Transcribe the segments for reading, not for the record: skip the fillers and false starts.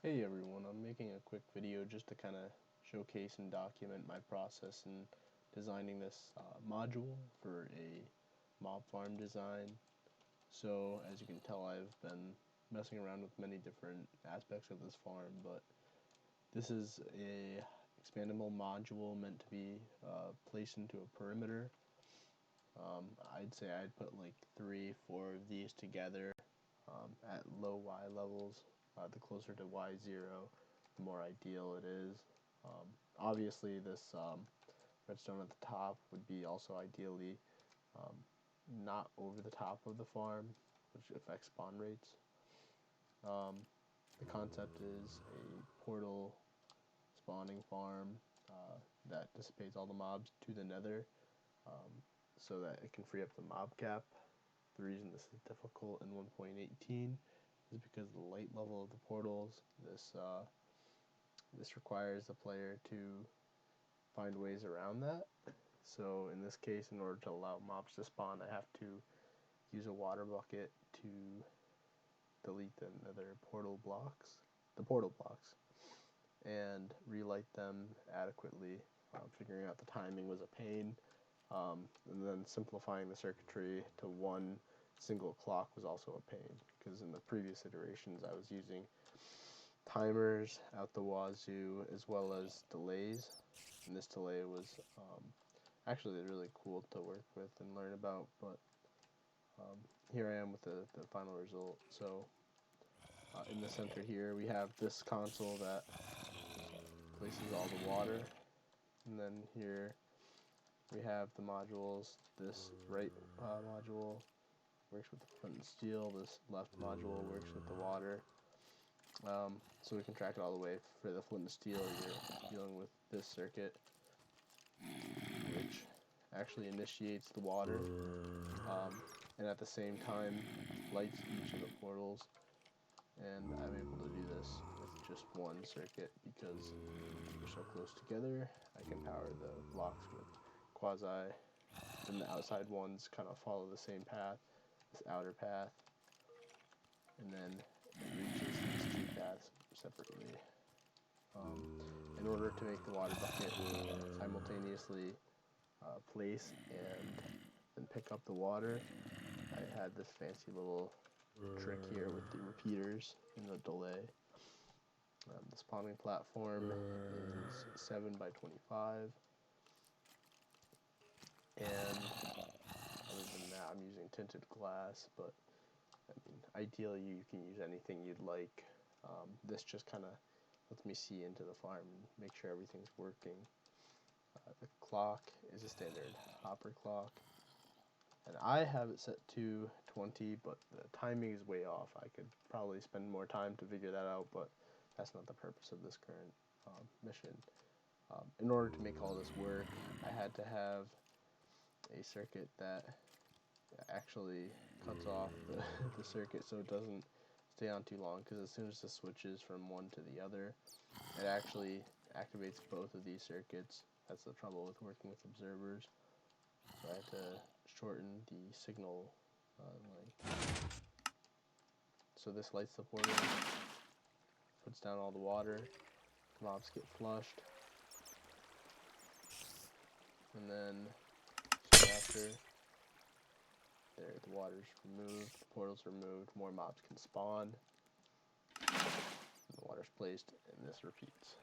Hey everyone, I'm making a quick video just to kind of showcase and document my process in designing this module for a mob farm design. So as you can tell, I've been messing around with many different aspects of this farm, but this is a expandable module meant to be placed into a perimeter. I'd say I'd put like 3-4 of these together at low Y levels. The closer to Y0, the more ideal it is. Obviously, this redstone at the top would be also ideally not over the top of the farm, which affects spawn rates. The concept is a portal spawning farm that dissipates all the mobs to the nether so that it can free up the mob cap. The reason this is difficult in 1.18 is because of the light level of the portals. This requires the player to find ways around that. So in this case, in order to allow mobs to spawn, I have to use a water bucket to delete the nether portal blocks, and relight them adequately. Figuring out the timing was a pain, and then simplifying the circuitry to one single clock was also a pain, because in the previous iterations I was using timers out the wazoo as well as delays, and this delay was actually really cool to work with and learn about, but here I am with the final result. So in the center here we have this console that places all the water, and then here we have the modules. This right module works with the flint and steel. This left module works with the water. So we can track it all the way. For the flint and steel, you're dealing with this circuit, which actually initiates the water, and at the same time lights each of the portals. And I'm able to do this with just one circuit because they're so close together. I can power the blocks with quasi, and the outside ones kind of follow the same path, this outer path, and then it reaches these two paths separately. In order to make the water bucket simultaneously place and pick up the water, I had this fancy little trick here with the repeaters and the delay. The spawning platform is 7 by 25, and other than that, I'm using tinted glass, but I mean, ideally you can use anything you'd like. This just kind of lets me see into the farm and make sure everything's working. The clock is a standard hopper clock, and I have it set to 20, but the timing is way off. I could probably spend more time to figure that out, but that's not the purpose of this current mission. In order to make all this work, I had to have a circuit that actually cuts off the circuit so it doesn't stay on too long, because as soon as this switches from one to the other, it actually activates both of these circuits. That's the trouble with working with observers. So I had to shorten the signal length. So this lights the portal, puts down all the water, the mobs get flushed, and then soon after, there, the water's removed, the portal's removed, more mobs can spawn, and the water's placed, and this repeats.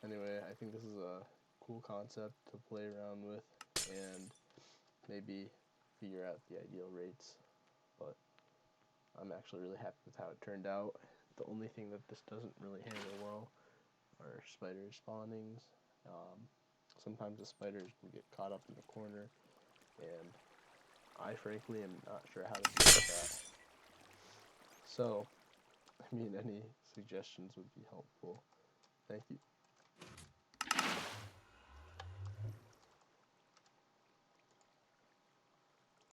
Anyway, I think this is a cool concept to play around with and maybe figure out the ideal rates, but I'm actually really happy with how it turned out. The only thing that this doesn't really handle well are spider spawnings. Sometimes the spiders can get caught up in the corner, and I frankly am not sure how to deal with that. So, I mean, any suggestions would be helpful. Thank you.